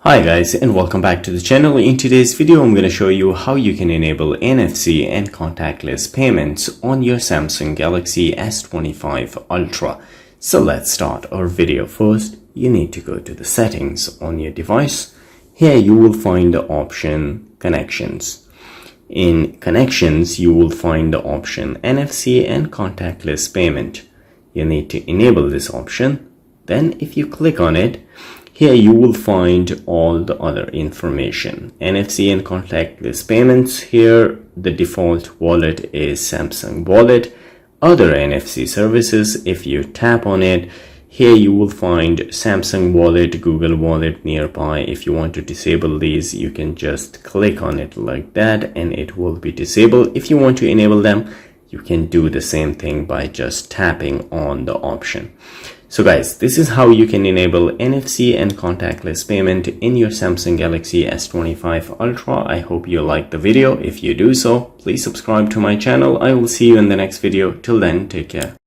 Hi guys, and welcome back to the channel. In today's video I'm going to show you how you can enable NFC and contactless payments on your Samsung Galaxy S25 Ultra. So let's start our video. First, you need to go to the settings on your device. Here you will find the option Connections. In Connections you will find the option NFC and contactless payment. You need to enable this option. Then if you click on it, here you will find all the other information. NFC and contactless payments. Here the default wallet is Samsung Wallet. Other NFC services, if you tap on it, here you will find Samsung Wallet, Google Wallet nearby. If you want to disable these, you can just click on it like that and it will be disabled. If you want to enable them, you can do the same thing by just tapping on the option. So guys, this is how you can enable NFC and contactless payment in your Samsung Galaxy S25 Ultra. I hope you liked the video. If you do so, please subscribe to my channel. I will see you in the next video. Till then, take care.